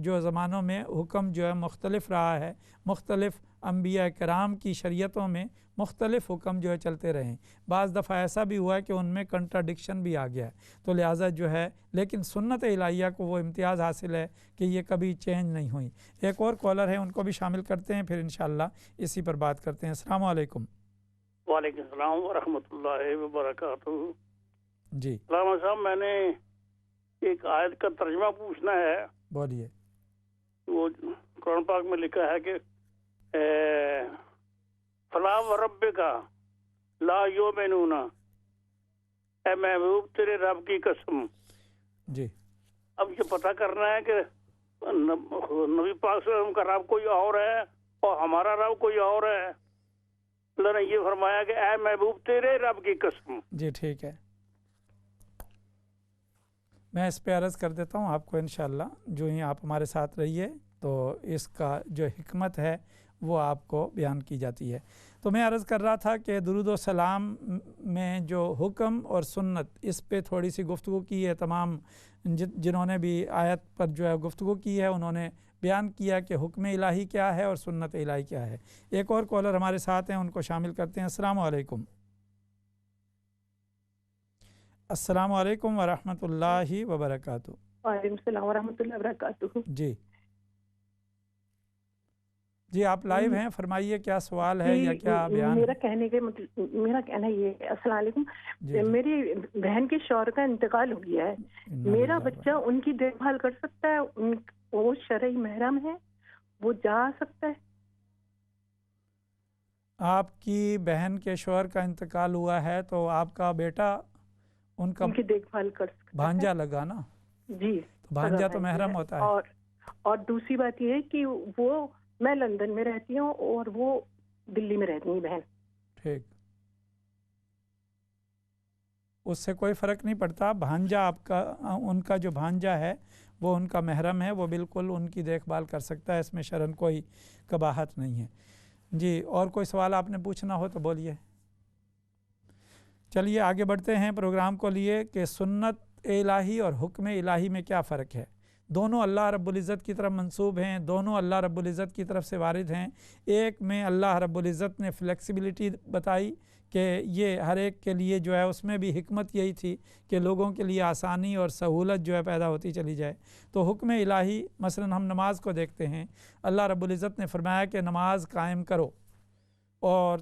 جو زمانوں میں حکم جو ہے مختلف رہا ہے، مختلف انبیاء کرام کی شریعتوں میں مختلف حکم جو ہے چلتے رہے ہیں۔ بعض دفعہ ایسا بھی ہوا ہے کہ ان میں کنٹراڈکشن بھی آ گیا ہے، تو لہٰذا جو ہے لیکن سنت الہیہ کو وہ امتیاز حاصل ہے کہ یہ کبھی چینج نہیں ہوئی۔ ایک اور کالر ہے، ان کو بھی شامل کرتے ہیں، پھر انشاءاللہ اسی پر بات کرتے ہیں۔ السلام علیکم۔ وعلیکم السلام ورحمۃ اللہ وبرکاتہ۔ جی علامہ صاحب، میں نے ایک آیت کا ترجمہ پوچھنا ہے۔ بولیے۔ وہ قرآن پاک میں لکھا ہے کہ فلا وربک لا یؤمنون، اے محبوب تیرے رب کی قسم۔ جی اب یہ پتہ کرنا ہے کہ نبی پاک صلی اللہ علیہ وسلم کا رب کوئی اور ہے اور ہمارا رب کوئی اور ہے۔ اللہ نے یہ فرمایا کہ اے محبوب تیرے رب کی قسم۔ جی ٹھیک ہے، میں اس پہ عرض کر دیتا ہوں آپ کو انشاءاللہ، جو ہی آپ ہمارے ساتھ رہیے تو اس کا جو حکمت ہے وہ آپ کو بیان کی جاتی ہے۔ تو میں عرض کر رہا تھا کہ درود و سلام میں جو حکم اور سنت، اس پہ تھوڑی سی گفتگو کی ہے۔ تمام جنہوں نے بھی آیت پر جو ہے گفتگو کی ہے انہوں نے بیان کیا کہ حکم الہی کیا ہے اور سنت الہی کیا ہے۔ ایک اور کالر ہمارے ساتھ ہیں، ان کو شامل کرتے ہیں۔ السلام علیکم۔ السلام علیکم ورحمۃ اللہ وبرکاتہ۔ وعلیکم السلام ورحمۃ اللہ وبرکاتہ۔ جی جی آپ لائیو ہیں، فرمائیے کیا سوال ہے یا کیا بیان؟ میرا کہنا یہ ہے، السلام علیکم۔ میری بہن کے شوہر کا انتقال ہو گیا ہے، میرا بچہ ان کی دیکھ بھال کر سکتا ہے؟ وہ شرعی محرم ہے، وہ جا سکتا ہے؟ آپ کی بہن کے شوہر کا انتقال ہوا ہے تو آپ کا بیٹا ان کی دیکھ بھال کر سکتا ہے؟ بھانجا لگا نا؟ جی، بھانجا تو محرم ہوتا ہے۔ اور دوسری بات یہ ہے کہ وہ، میں لندن میں رہتی ہوں اور وہ دلی میں رہتی ہیں بہن۔ ٹھیک، اس سے کوئی فرق نہیں پڑتا۔ بھانجا آپ کا، ان کا جو بھانجا ہے وہ ان کا محرم ہے، وہ بالکل ان کی دیکھ بھال کر سکتا ہے، اس میں شرعاً کوئی قباحت نہیں ہے۔ جی اور کوئی سوال آپ نے پوچھنا ہو تو بولیے۔ چلیے آگے بڑھتے ہیں پروگرام کو لیے کہ سنت الہی اور حکم الہی میں کیا فرق ہے۔ دونوں اللہ رب العزت کی طرف منسوب ہیں، دونوں اللہ رب العزت کی طرف سے وارد ہیں۔ ایک میں اللہ رب العزت نے فلیکسیبلٹی بتائی کہ یہ ہر ایک کے لیے جو ہے، اس میں بھی حکمت یہی تھی کہ لوگوں کے لیے آسانی اور سہولت جو ہے پیدا ہوتی چلی جائے۔ تو حکم الہی مثلا ہم نماز کو دیکھتے ہیں، اللہ رب العزت نے فرمایا کہ نماز قائم کرو، اور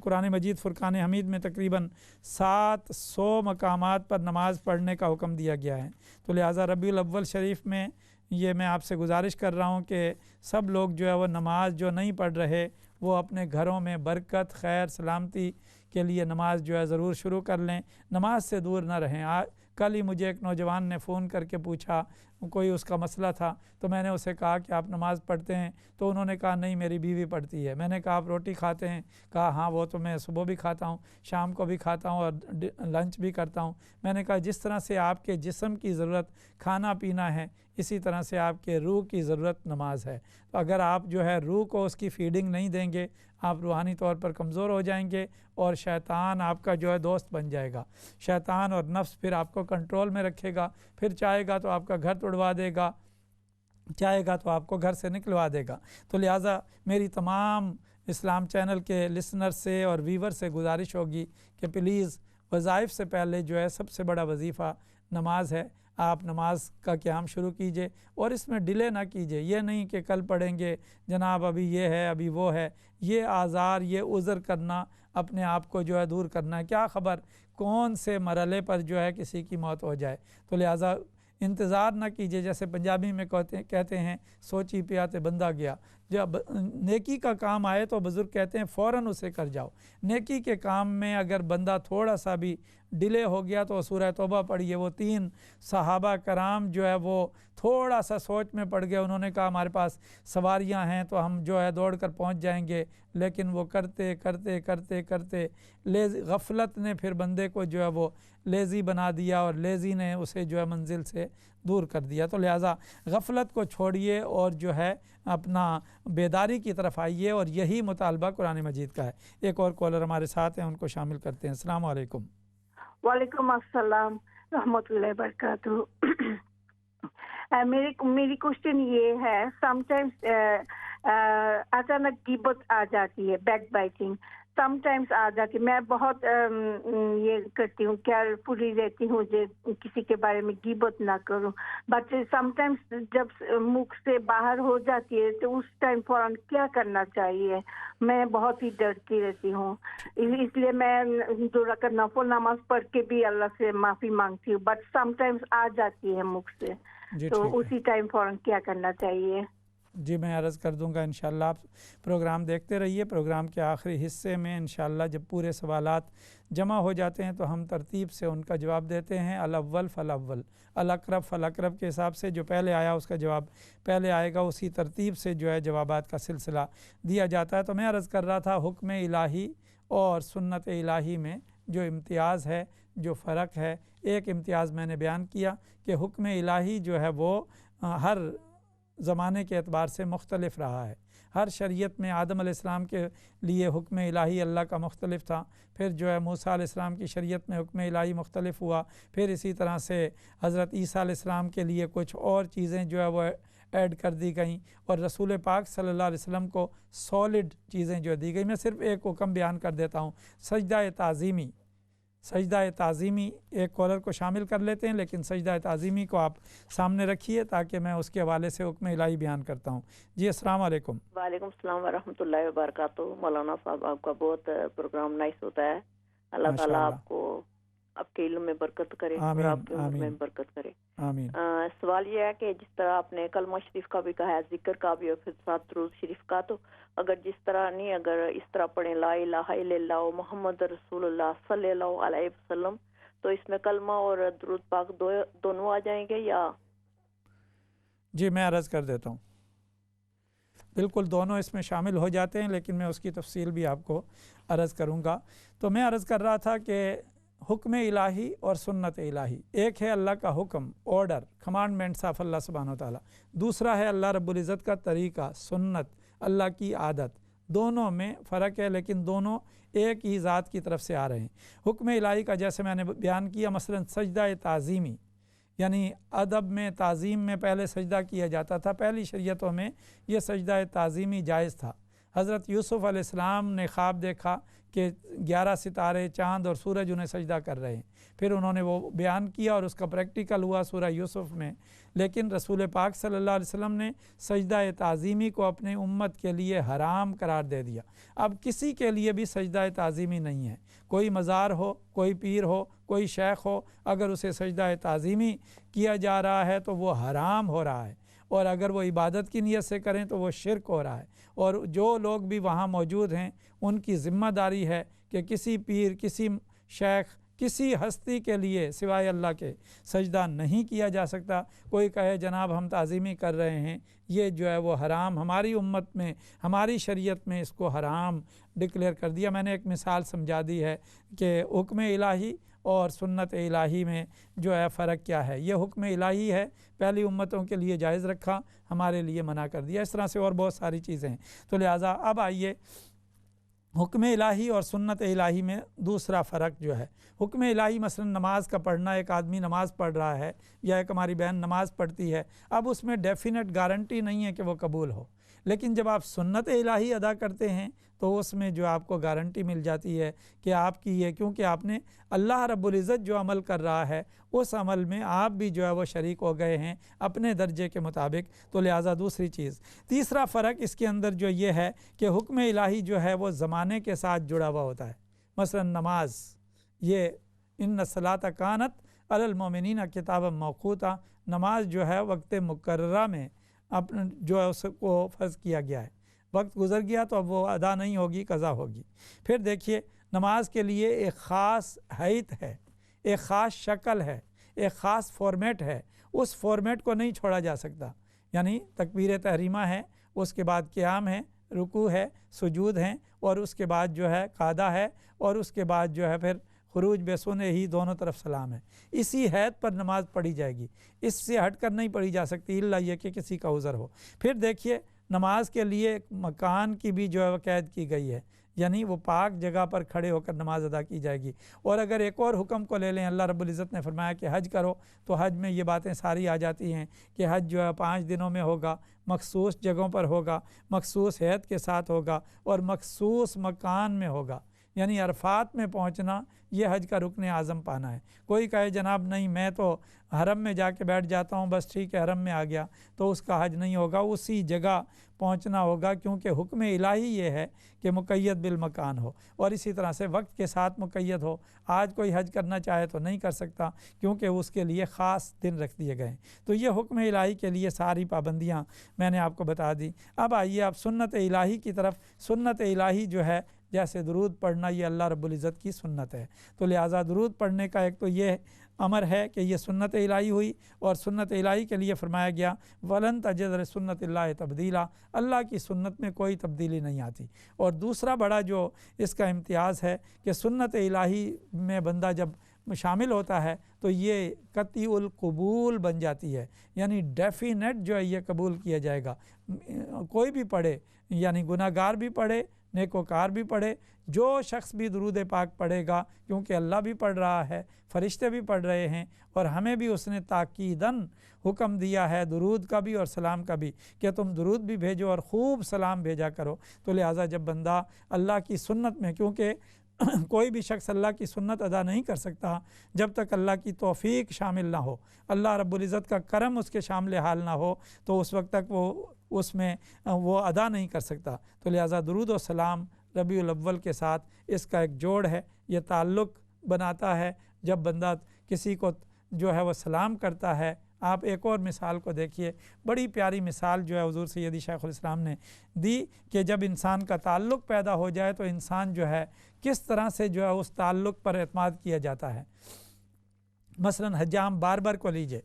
قرآن مجید فرقان حمید میں تقریباً 700 مقامات پر نماز پڑھنے کا حکم دیا گیا ہے۔ تو لہٰذا ربیع الاول شریف میں یہ میں آپ سے گزارش کر رہا ہوں کہ سب لوگ جو ہے وہ نماز جو نہیں پڑھ رہے وہ اپنے گھروں میں برکت، خیر، سلامتی کے لیے نماز جو ہے ضرور شروع کر لیں، نماز سے دور نہ رہیں۔ کل ہی مجھے ایک نوجوان نے فون کر کے پوچھا، کوئی اس کا مسئلہ تھا، تو میں نے اسے کہا کہ آپ نماز پڑھتے ہیں؟ تو انہوں نے کہا نہیں میری بیوی پڑھتی ہے۔ میں نے کہا آپ روٹی کھاتے ہیں؟ کہا ہاں وہ تو میں صبح بھی کھاتا ہوں، شام کو بھی کھاتا ہوں اور لنچ بھی کرتا ہوں۔ میں نے کہا جس طرح سے آپ کے جسم کی ضرورت کھانا پینا ہے، اسی طرح سے آپ کے روح کی ضرورت نماز ہے۔ تو اگر آپ جو ہے روح کو اس کی فیڈنگ نہیں دیں گے، آپ روحانی طور پر کمزور ہو جائیں گے اور شیطان آپ کا جو ہے دوست بن جائے گا۔ شیطان اور نفس پھر آپ کو کنٹرول میں رکھے گا، پھر چاہے گا تو آپ کا گھر توڑوا دے گا، چاہے گا تو آپ کو گھر سے نکلوا دے گا۔ تو لہٰذا میری تمام اسلام چینل کے لسنر سے اور ویور سے گزارش ہوگی کہ پلیز وظائف سے پہلے جو ہے سب سے بڑا وظیفہ نماز ہے۔ آپ نماز کا قیام شروع کیجئے اور اس میں ڈیلے نہ کیجئے۔ یہ نہیں کہ کل پڑھیں گے جناب، ابھی یہ ہے ابھی وہ ہے، یہ آزار، یہ عذر کرنا اپنے آپ کو جو ہے دور کرنا ہے۔ کیا خبر کون سے مرحلے پر جو ہے کسی کی موت ہو جائے۔ تو لہٰذا انتظار نہ کیجئے، جیسے پنجابی میں کہتے ہیں سوچی پیاتے بندہ گیا۔ جب نیکی کا کام آئے تو بزرگ کہتے ہیں فوراً اسے کر جاؤ۔ نیکی کے کام میں اگر بندہ تھوڑا سا بھی ڈیلے ہو گیا تو سورہ توبہ پڑھیے۔ وہ 3 صحابہ کرام جو ہے وہ تھوڑا سا سوچ میں پڑ گئے، انہوں نے کہا ہمارے پاس سواریاں ہیں تو ہم جو ہے دوڑ کر پہنچ جائیں گے، لیکن وہ کرتے کرتے کرتے کرتے غفلت نے پھر بندے کو جو ہے وہ لیزی بنا دیا، اور لیزی نے اسے جو ہے منزل سے دور کر دیا۔ تو لہٰذا غفلت کو چھوڑیے اور جو ہے اپنا بیداری کی طرف آئیے، اور یہی مطالبہ قرآن مجید کا ہے۔ ایک اور کالر ہمارے ساتھ ہیں، ان کو شامل کرتے ہیں۔ السلام علیکم۔ وعلیکم السلام رحمۃ اللہ وبرکاتہ۔ میری کوشچن یہ ہے، سم ٹائمز اچانک غیبت آ جاتی ہے، بیک بائٹنگ سم ٹائمز آ جاتی ہے۔ میں بہت یہ کرتی ہوں، کیئرفلی رہتی ہوں جو کسی کے بارے میں غیبت نہ کروں، بٹ سم ٹائمز جب منہ سے باہر ہو جاتی ہے تو اس ٹائم فوراً کیا کرنا چاہیے؟ میں بہت ہی ڈرتی رہتی ہوں، اس لیے میں 2 رکعت نفل نماز پڑھ کے بھی اللہ سے معافی مانگتی ہوں، بٹ سم ٹائمز آ جاتی ہے منہ سے، تو اسی ٹائم فوراً کیا کرنا چاہیے؟ جی میں عرض کر دوں گا، انشاءاللہ آپ پروگرام دیکھتے رہیے۔ پروگرام کے آخری حصے میں انشاءاللہ جب پورے سوالات جمع ہو جاتے ہیں تو ہم ترتیب سے ان کا جواب دیتے ہیں، الاول فالاول، الاقرب فالاقرب کے حساب سے جو پہلے آیا اس کا جواب پہلے آئے گا، اسی ترتیب سے جو ہے جوابات کا سلسلہ دیا جاتا ہے۔ تو میں عرض کر رہا تھا حکم الہی اور سنت الہی میں جو امتیاز ہے، جو فرق ہے، ایک امتیاز میں نے بیان کیا کہ حکم الہی جو ہے وہ ہر زمانے کے اعتبار سے مختلف رہا ہے۔ ہر شریعت میں آدم علیہ السلام کے لیے حکم الہی اللہ کا مختلف تھا، پھر جو ہے موسیٰ علیہ السلام کی شریعت میں حکم الہی مختلف ہوا، پھر اسی طرح سے حضرت عیسیٰ علیہ السلام کے لیے کچھ اور چیزیں جو ہے وہ ایڈ کر دی گئیں، اور رسول پاک صلی اللہ علیہ وسلم کو سالڈ چیزیں جو دی گئی۔ میں صرف ایک حکم بیان کر دیتا ہوں، سجدہ تعظیمی۔ سجدہ تعظیمی ایک کالر کو شامل کر لیتے ہیں، لیکن سجدہ تعظیمی کو آپ سامنے رکھیے تاکہ میں اس کے حوالے سے حکم الہی بیان کرتا ہوں۔ جی السلام علیکم۔ وعلیکم السلام ورحمۃ اللہ وبرکاتہ۔ مولانا صاحب آپ کا بہت پروگرام نائس ہوتا ہے، اللہ تعالیٰ آپ کو آپ کے علم میں برکت کرے اور آپ کے عمر میں برکت کرے، آمین۔ سوال یہ ہے کہ جس طرح آپ نے کلمہ شریف کا بھی کہا ہے، ذکر کا بھی، اور پھر ساتھ درود شریف کا، تو اگر جس طرح نہیں، اگر اس طرح پڑھیں لا الہ الا اللہ محمد رسول اللہ صلی اللہ علیہ وسلم، تو اس میں کلمہ اور درود پاک دونوں آ جائیں گے یا؟ جی میں عرض کر دیتا ہوں، بالکل دونوں اس میں شامل ہو جاتے ہیں، لیکن میں اس کی تفصیل بھی آپ کو عرض کروں گا۔ تو میں عرض کر رہا تھا کہ حکم الہی اور سنت الہی، ایک ہے اللہ کا حکم، آرڈر، کمانڈمنٹس آف اللہ سبحانہ وتعالیٰ، دوسرا ہے اللہ رب العزت کا طریقہ، سنت، اللہ کی عادت۔ دونوں میں فرق ہے، لیکن دونوں ایک ہی ذات کی طرف سے آ رہے ہیں۔ حکم الہی کا جیسے میں نے بیان کیا، مثلا سجدہ تعظیمی، یعنی ادب میں، تعظیم میں پہلے سجدہ کیا جاتا تھا، پہلی شریعتوں میں یہ سجدہ تعظیمی جائز تھا۔ حضرت یوسف علیہ السلام نے خواب دیکھا کہ 11 ستارے، چاند اور سورج انہیں سجدہ کر رہے ہیں، پھر انہوں نے وہ بیان کیا اور اس کا پریکٹیکل ہوا سورہ یوسف میں۔ لیکن رسول پاک صلی اللہ علیہ وسلم نے سجدہ تعظیمی کو اپنی امت کے لیے حرام قرار دے دیا۔ اب کسی کے لیے بھی سجدہ تعظیمی نہیں ہے، کوئی مزار ہو، کوئی پیر ہو، کوئی شیخ ہو، اگر اسے سجدہ تعظیمی کیا جا رہا ہے تو وہ حرام ہو رہا ہے، اور اگر وہ عبادت کی نیت سے کریں تو وہ شرک ہو رہا ہے۔ اور جو لوگ بھی وہاں موجود ہیں ان کی ذمہ داری ہے کہ کسی پیر، کسی شیخ، کسی ہستی کے لیے سوائے اللہ کے سجدہ نہیں کیا جا سکتا۔ کوئی کہے جناب ہم تعظیمی کر رہے ہیں، یہ جو ہے وہ حرام، ہماری امت میں، ہماری شریعت میں اس کو حرام ڈکلیئر کر دیا۔ میں نے ایک مثال سمجھا دی ہے کہ حکم الہی اور سنت الہی میں جو ہے فرق کیا ہے۔ یہ حکم الہی ہے، پہلی امتوں کے لیے جائز رکھا، ہمارے لیے منع کر دیا، اس طرح سے اور بہت ساری چیزیں ہیں۔ تو لہٰذا اب آئیے حکم الہی اور سنت الہی میں دوسرا فرق جو ہے، حکم الہی مثلا نماز کا پڑھنا، ایک آدمی نماز پڑھ رہا ہے یا ایک ہماری بہن نماز پڑھتی ہے، اب اس میں ڈیفینٹ گارنٹی نہیں ہے کہ وہ قبول ہو، لیکن جب آپ سنت الہی ادا کرتے ہیں تو اس میں جو آپ کو گارنٹی مل جاتی ہے کہ آپ کی یہ، کیونکہ آپ نے اللہ رب العزت جو عمل کر رہا ہے اس عمل میں آپ بھی جو ہے وہ شریک ہو گئے ہیں اپنے درجے کے مطابق۔ تو لہٰذا دوسری چیز، تیسرا فرق اس کے اندر جو یہ ہے کہ حکم الہی جو ہے وہ زمانے کے ساتھ جڑا ہوا ہوتا ہے۔ مثلا نماز، یہ ان الصلاۃ کانت علی المؤمنین کتابا موقوتا، نماز جو ہے وقت مقررہ میں اپنے جو ہے اس کو فرض کیا گیا ہے، وقت گزر گیا تو اب وہ ادا نہیں ہوگی، قضا ہوگی۔ پھر دیکھیے نماز کے لیے ایک خاص حیت ہے، ایک خاص شکل ہے، ایک خاص فارمیٹ ہے، اس فارمیٹ کو نہیں چھوڑا جا سکتا. یعنی تکبیر تحریمہ ہے، اس کے بعد قیام ہے، رکوع ہے، سجود ہیں، اور اس کے بعد جو ہے قعدہ ہے، اور اس کے بعد جو ہے پھر خروج بے سنے ہی دونوں طرف سلام ہے. اسی حیت پر نماز پڑھی جائے گی، اس سے ہٹ کر نہیں پڑھی جا سکتی الا یہ کہ کسی کا عذر ہو. پھر دیکھیے نماز کے لیے ایک مکان کی بھی جو ہے قید کی گئی ہے، یعنی وہ پاک جگہ پر کھڑے ہو کر نماز ادا کی جائے گی. اور اگر ایک اور حکم کو لے لیں، اللہ رب العزت نے فرمایا کہ حج کرو، تو حج میں یہ باتیں ساری آ جاتی ہیں کہ حج جو ہے 5 دنوں میں ہوگا، مخصوص جگہوں پر ہوگا، مخصوص ہیئت کے ساتھ ہوگا، اور مخصوص مکان میں ہوگا. یعنی عرفات میں پہنچنا یہ حج کا رکن اعظم پانا ہے. کوئی کہے جناب نہیں میں تو حرم میں جا کے بیٹھ جاتا ہوں، بس ٹھیک ہے حرم میں آ گیا، تو اس کا حج نہیں ہوگا، اسی جگہ پہنچنا ہوگا، کیونکہ حکم الہی یہ ہے کہ مقید بالمکان ہو، اور اسی طرح سے وقت کے ساتھ مقید ہو. آج کوئی حج کرنا چاہے تو نہیں کر سکتا، کیونکہ اس کے لیے خاص دن رکھ دیے گئے ہیں. تو یہ حکم الہی کے لیے ساری پابندیاں میں نے آپ کو بتا دی. اب آئیے آپ سنت الہی کی طرف. سنت الہی جو ہے جیسے درود پڑھنا، یہ اللہ رب العزت کی سنت ہے، تو لہٰذا درود پڑھنے کا ایک تو یہ امر ہے کہ یہ سنت الہی ہوئی، اور سنت الہی کے لیے فرمایا گیا وَلَن تَجِدَ لِسُنَّتِ اللَّهِ تَبْدِيلًا، اللہ کی سنت میں کوئی تبدیلی نہیں آتی. اور دوسرا بڑا جو اس کا امتیاز ہے کہ سنت الہی میں بندہ جب شامل ہوتا ہے تو یہ قطعی القبول بن جاتی ہے، یعنی ڈیفینیٹ جو ہے یہ قبول کیا جائے گا. کوئی بھی پڑھے، یعنی گناہ گار بھی پڑھے، نیکوکار بھی پڑھے، جو شخص بھی درود پاک پڑھے گا، کیونکہ اللہ بھی پڑھ رہا ہے، فرشتے بھی پڑھ رہے ہیں، اور ہمیں بھی اس نے تاکیداً حکم دیا ہے درود کا بھی اور سلام کا بھی کہ تم درود بھی بھیجو اور خوب سلام بھیجا کرو. تو لہٰذا جب بندہ اللہ کی سنت میں، کیونکہ کوئی بھی شخص اللہ کی سنت ادا نہیں کر سکتا جب تک اللہ کی توفیق شامل نہ ہو، اللہ رب العزت کا کرم اس کے شامل حال نہ ہو، تو اس وقت تک وہ اس میں وہ ادا نہیں کر سکتا. تو لہٰذا درود و سلام ربیع الاول کے ساتھ اس کا ایک جوڑ ہے، یہ تعلق بناتا ہے. جب بندہ کسی کو جو ہے وہ سلام کرتا ہے، آپ ایک اور مثال کو دیکھیے، بڑی پیاری مثال جو ہے حضور سیدی شیخ الاسلام نے دی کہ جب انسان کا تعلق پیدا ہو جائے تو انسان جو ہے کس طرح سے جو ہے اس تعلق پر اعتماد کیا جاتا ہے. مثلا حجام باربر کو لیجئے،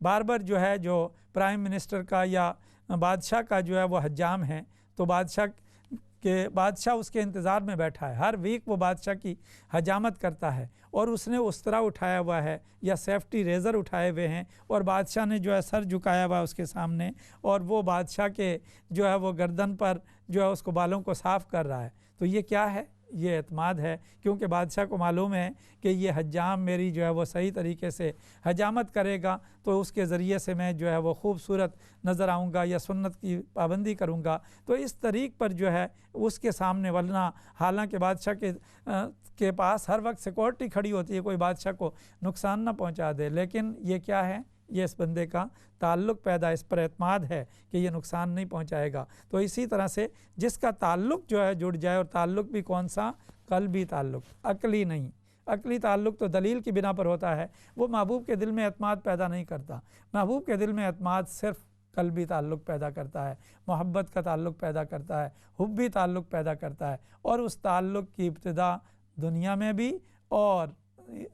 باربر جو ہے جو پرائم منسٹر کا یا بادشاہ کا جو ہے وہ حجام ہے، تو بادشاہ اس کے انتظار میں بیٹھا ہے، ہر ویک وہ بادشاہ کی حجامت کرتا ہے، اور اس نے استرا اٹھایا ہوا ہے یا سیفٹی ریزر اٹھائے ہوئے ہیں، اور بادشاہ نے جو ہے سر جھکایا ہوا ہے اس کے سامنے، اور وہ بادشاہ کے جو ہے وہ گردن پر جو ہے اس کو بالوں کو صاف کر رہا ہے. تو یہ کیا ہے؟ یہ اعتماد ہے، کیونکہ بادشاہ کو معلوم ہے کہ یہ حجام میری جو ہے وہ صحیح طریقے سے حجامت کرے گا، تو اس کے ذریعے سے میں جو ہے وہ خوبصورت نظر آؤں گا یا سنت کی پابندی کروں گا. تو اس طریق پر جو ہے اس کے سامنے، ورنہ حالانکہ بادشاہ کے پاس ہر وقت سیکورٹی کھڑی ہوتی ہے، کوئی بادشاہ کو نقصان نہ پہنچا دے، لیکن یہ کیا ہے؟ یہ اس بندے کا تعلق پیدا، اس پر اعتماد ہے کہ یہ نقصان نہیں پہنچائے گا. تو اسی طرح سے جس کا تعلق جو ہے جڑ جائے، اور تعلق بھی کون سا؟ قلبی تعلق، عقلی نہیں. عقلی تعلق تو دلیل کی بنا پر ہوتا ہے، وہ محبوب کے دل میں اعتماد پیدا نہیں کرتا. محبوب کے دل میں اعتماد صرف قلبی تعلق پیدا کرتا ہے، محبت کا تعلق پیدا کرتا ہے، حبی تعلق پیدا کرتا ہے، اور اس تعلق کی ابتدا دنیا میں بھی اور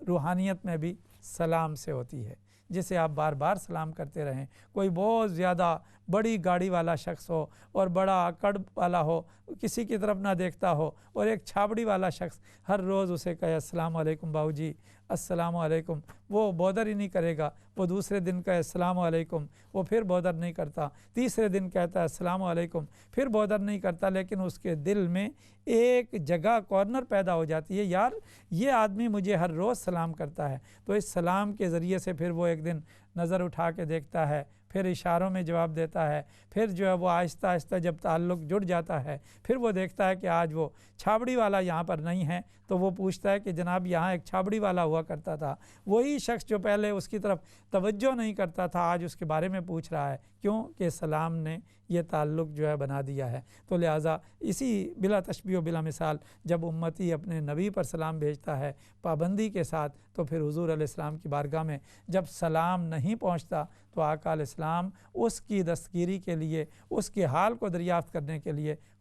روحانیت میں بھی سلام سے ہوتی ہے، جسے آپ بار بار سلام کرتے رہیں. کوئی بہت زیادہ بڑی گاڑی والا شخص ہو اور بڑا اکڑ والا ہو، کسی کی طرف نہ دیکھتا ہو، اور ایک چھابڑی والا شخص ہر روز اسے کہے السلام علیکم باؤ جی، السلام علیکم، وہ بودر ہی نہیں کرے گا. وہ دوسرے دن کہے السلام علیکم، وہ پھر بودر نہیں کرتا. تیسرے دن کہتا ہے السلام علیکم، پھر بودر نہیں کرتا. لیکن اس کے دل میں ایک جگہ کارنر پیدا ہو جاتی ہے، یار یہ آدمی مجھے ہر روز سلام کرتا ہے. تو اس سلام کے ذریعے سے پھر وہ ایک دن نظر اٹھا کے دیکھتا ہے، پھر اشاروں میں جواب دیتا ہے، پھر جو ہے وہ آہستہ آہستہ جب تعلق جڑ جاتا ہے، پھر وہ دیکھتا ہے کہ آج وہ چھابڑی والا یہاں پر نہیں ہے، تو وہ پوچھتا ہے کہ جناب یہاں ایک چھابڑی والا ہوا کرتا تھا. وہی شخص جو پہلے اس کی طرف توجہ نہیں کرتا تھا، آج اس کے بارے میں پوچھ رہا ہے. کیوں کہ سلام نے یہ تعلق جو ہے بنا دیا ہے. تو لہٰذا اسی بلا تشبیہ و بلا مثال جب امتی اپنے نبی پر سلام بھیجتا ہے پابندی کے ساتھ، تو پھر حضور علیہ السلام کی بارگاہ میں جب سلام نہیں پہنچتا تو آقا علیہ السلام اس کی دستگیری کے لیے، اس کے حال کو دریافت کرنے کے لیے